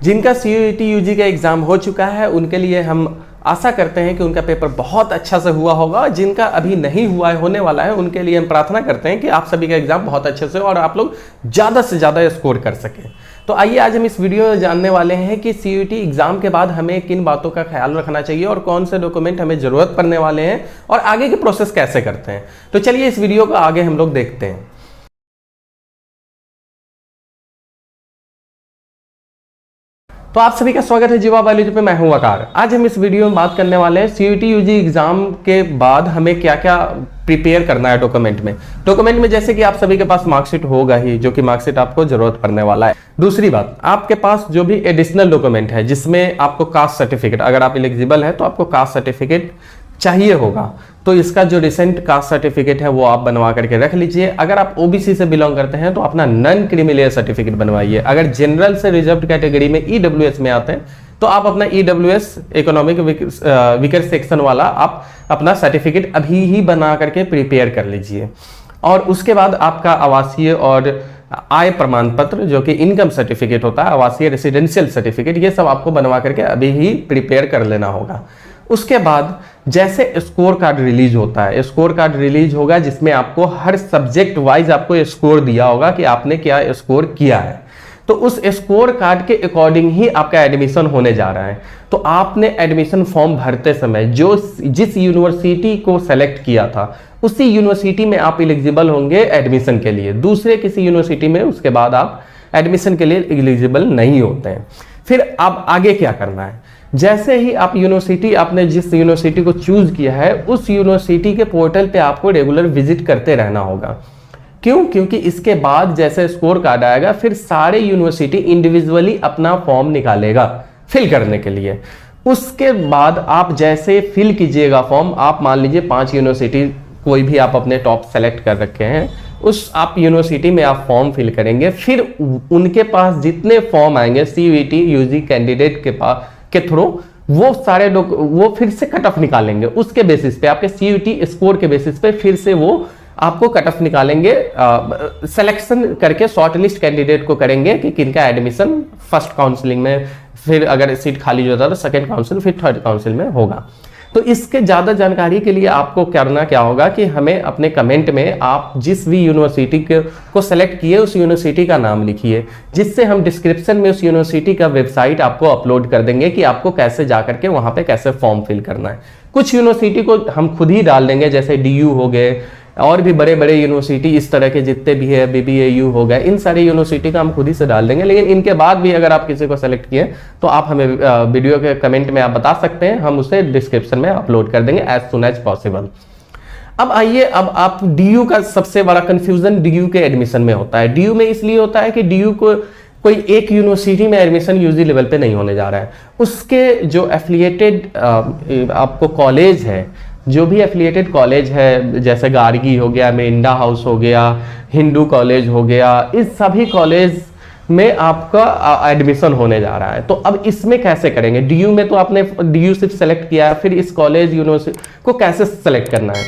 जिनका CUET UG का exam हो चुका है उनके लिए हम आशा करते हैं कि उनका पेपर बहुत अच्छा से हुआ होगा। जिनका अभी नहीं हुआ है, होने वाला है, उनके लिए हम प्रार्थना करते हैं कि आप सभी का एग्ज़ाम बहुत अच्छे से और आप लोग ज़्यादा से ज़्यादा स्कोर कर सकें। तो आइए आज हम इस वीडियो में जानने वाले हैं कि CUET एग्ज़ाम के बाद हमें किन बातों का ख्याल रखना चाहिए और कौन से डॉक्यूमेंट हमें ज़रूरत पड़ने वाले हैं और आगे के प्रोसेस कैसे करते हैं। तो चलिए इस वीडियो को आगे हम लोग देखते हैं। तो आप सभी का स्वागत है जीवा बायोलॉजी पे। मैं हूं वकार। आज हम इस वीडियो में बात करने वाले हैं CUET UG एग्जाम के बाद हमें क्या क्या प्रिपेयर करना है डॉक्यूमेंट में जैसे कि आप सभी के पास मार्कशीट होगा ही, जो कि मार्कशीट आपको जरूरत पड़ने वाला है। दूसरी बात, आपके पास जो भी एडिशनल डॉक्यूमेंट है जिसमें आपको कास्ट सर्टिफिकेट, अगर आप एलिजिबल है तो आपको कास्ट सर्टिफिकेट चाहिए होगा, तो इसका जो रिसेंट कास्ट सर्टिफिकेट है वो आप बनवा करके रख लीजिए। अगर आप OBC से बिलोंग करते हैं तो अपना नॉन क्रीमी सर्टिफिकेट बनवाइए। अगर जनरल से रिजर्व्ड कैटेगरी में EWS में आते हैं तो आप अपना EWS इकोनॉमिक वीकर सेक्शन वाला आप अपना सर्टिफिकेट अभी ही बना करके प्रिपेयर कर लीजिए। और उसके बाद आपका आवासीय और आय प्रमाण पत्र, जो कि इनकम सर्टिफिकेट होता है, आवासीय रेसिडेंशियल सर्टिफिकेट, ये सब आपको बनवा करके अभी ही प्रिपेयर कर लेना होगा। उसके बाद जैसे स्कोर कार्ड रिलीज होता है, स्कोर कार्ड रिलीज होगा जिसमें आपको हर सब्जेक्ट वाइज आपको स्कोर दिया होगा कि आपने क्या स्कोर किया है। तो उस स्कोर कार्ड के अकॉर्डिंग ही आपका एडमिशन होने जा रहा है। तो आपने एडमिशन फॉर्म भरते समय जिस यूनिवर्सिटी को सेलेक्ट किया था उसी यूनिवर्सिटी में आप एलिजिबल होंगे एडमिशन के लिए। दूसरे किसी यूनिवर्सिटी में उसके बाद आप एडमिशन के लिए एलिजिबल नहीं होते हैं। फिर अब आगे क्या करना है, जैसे ही आप आपने जिस यूनिवर्सिटी को चूज किया है उस यूनिवर्सिटी के पोर्टल पे आपको रेगुलर विजिट करते रहना होगा। क्यों? क्योंकि इसके बाद जैसे स्कोर कार्ड आएगा फिर सारे यूनिवर्सिटी इंडिविजुअली अपना फॉर्म निकालेगा फिल करने के लिए। उसके बाद आप जैसे फिल कीजिएगा फॉर्म, आप मान लीजिए 5 यूनिवर्सिटी कोई भी आप अपने टॉप सेलेक्ट कर रखे हैं, उस आप यूनिवर्सिटी में आप फॉर्म फिल करेंगे। फिर उनके पास जितने फॉर्म आएंगे CUET UG कैंडिडेट के थ्रू, वो सारे वो फिर से कट ऑफ निकालेंगे। उसके बेसिस पे, आपके CUET स्कोर के बेसिस पे फिर से वो आपको कट ऑफ निकालेंगे, सिलेक्शन करके शॉर्ट लिस्ट कैंडिडेट को करेंगे कि किनका एडमिशन फर्स्ट काउंसलिंग में, फिर अगर सीट खाली होता है तो सेकेंड काउंसिल, फिर थर्ड काउंसिल में होगा। तो इसके ज़्यादा जानकारी के लिए आपको करना क्या होगा कि हमें अपने कमेंट में आप जिस भी यूनिवर्सिटी को सेलेक्ट किए उस यूनिवर्सिटी का नाम लिखिए, जिससे हम डिस्क्रिप्शन में उस यूनिवर्सिटी का वेबसाइट आपको अपलोड कर देंगे कि आपको कैसे जा करके वहाँ पे कैसे फॉर्म फिल करना है। कुछ यूनिवर्सिटी को हम खुद ही डाल देंगे, जैसे DU हो गए और भी बड़े बड़े यूनिवर्सिटी इस तरह के जितने भी है, BBAU हो गए, इन सारी यूनिवर्सिटी का हम खुद ही से डाल देंगे। लेकिन इनके बाद भी अगर आप किसी को सेलेक्ट किए तो आप हमें वीडियो के कमेंट में आप बता सकते हैं, हम उसे डिस्क्रिप्शन में अपलोड कर देंगे एज सुन एज पॉसिबल। अब आइए, अब आप DU का सबसे बड़ा कंफ्यूजन DU के एडमिशन में होता है। DU में इसलिए होता है कि DU को कोई एक यूनिवर्सिटी में एडमिशन UG लेवल पे नहीं होने जा रहा है, उसके जो एफिलिएटेड आपको कॉलेज है, जो भी एफिलिएटेड कॉलेज है, जैसे गार्गी हो गया, मेंढा हाउस हो गया, हिंदू कॉलेज हो गया, इस सभी कॉलेज में आपका एडमिशन होने जा रहा है। तो अब इसमें कैसे करेंगे? DU में तो आपने DU सिर्फ सेलेक्ट किया है, फिर इस कॉलेज यूनिवर्सिटी को कैसे सेलेक्ट करना है?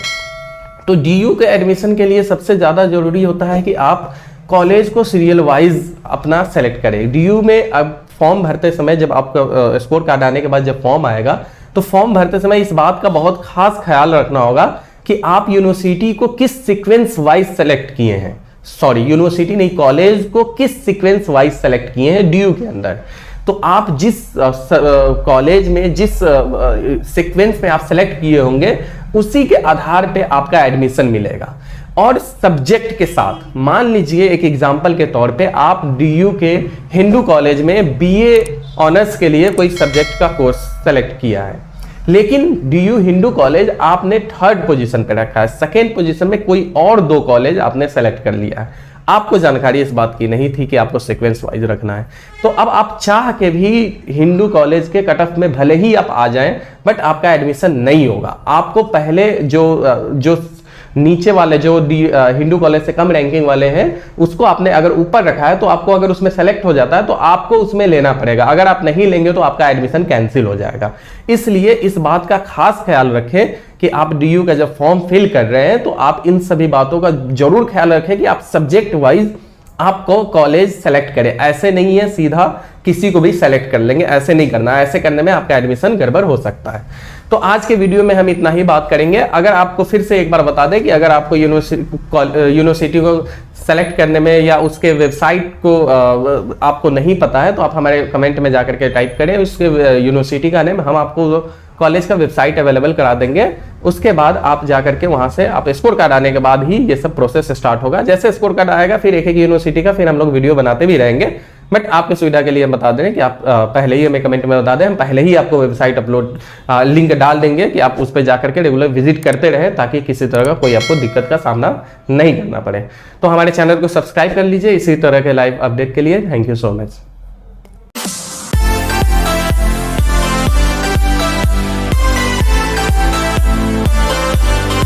तो DU के एडमिशन के लिए सबसे ज़्यादा जरूरी होता है कि आप कॉलेज को सीरियल वाइज अपना सेलेक्ट करें। DU में अब फॉर्म भरते समय, जब आपका स्कोर कार्ड आने के बाद जब फॉर्म आएगा तो फॉर्म भरते समय इस बात का बहुत खास ख्याल रखना होगा कि आप यूनिवर्सिटी को किस सीक्वेंस वाइज सेलेक्ट किए हैं। सॉरी, यूनिवर्सिटी नहीं, कॉलेज को किस सीक्वेंस वाइज सेलेक्ट किए हैं DU के अंदर। तो आप जिस कॉलेज में जिस सीक्वेंस में आप सेलेक्ट किए होंगे उसी के आधार पे आपका एडमिशन मिलेगा। और सब्जेक्ट के साथ, मान लीजिए एक एग्जांपल के तौर पे आप DU के हिंदू कॉलेज में BA ऑनर्स के लिए कोई सब्जेक्ट का कोर्स सेलेक्ट किया है, लेकिन DU हिंदू कॉलेज आपने 3rd पोजीशन पे रखा है, 2nd पोजीशन में कोई और 2 कॉलेज आपने सेलेक्ट कर लिया है। आपको जानकारी इस बात की नहीं थी कि आपको सीक्वेंस वाइज रखना है। तो अब आप चाह के भी हिंदू कॉलेज के कट ऑफ में भले ही आप आ जाएं, बट आपका एडमिशन नहीं होगा। आपको पहले जो नीचे वाले जो हिंदू कॉलेज से कम रैंकिंग वाले हैं उसको आपने अगर ऊपर रखा है तो आपको अगर उसमें सेलेक्ट हो जाता है तो आपको उसमें लेना पड़ेगा। अगर आप नहीं लेंगे तो आपका एडमिशन कैंसिल हो जाएगा। इसलिए इस बात का खास ख्याल रखें कि आप DU का जब फॉर्म फिल कर रहे हैं तो आप इन सभी बातों का जरूर ख्याल रखें कि आप सब्जेक्ट वाइज आपको कॉलेज सेलेक्ट करें। ऐसे नहीं है सीधा किसी को भी सेलेक्ट कर लेंगे, ऐसे नहीं करना। ऐसे करने में आपका एडमिशन गड़बड़ हो सकता है। तो आज के वीडियो में हम इतना ही बात करेंगे। अगर आपको फिर से एक बार बता दें कि अगर आपको यूनिवर्सिटी को सेलेक्ट करने में या उसके वेबसाइट को आपको नहीं पता है, तो आप हमारे कमेंट में जाकर के टाइप करें उसके यूनिवर्सिटी का नेम, हम आपको कॉलेज का वेबसाइट अवेलेबल करा देंगे। उसके बाद आप जाकर के वहां से आप स्कोर कार्ड आने के बाद ही ये सब प्रोसेस स्टार्ट होगा। जैसे स्कोर कार्ड आएगा फिर एक एक यूनिवर्सिटी का फिर हम लोग वीडियो बनाते भी रहेंगे, बट आपकी सुविधा के लिए हम बता दें कि आप पहले ही हमें कमेंट में बता दें, हम पहले ही आपको वेबसाइट अपलोड लिंक डाल देंगे कि आप उस पर जाकर के रेगुलर विजिट करते रहें, ताकि किसी तरह का कोई आपको दिक्कत का सामना नहीं करना पड़े। तो हमारे चैनल को सब्सक्राइब कर लीजिए इसी तरह के लाइव अपडेट के लिए। Thank you so much.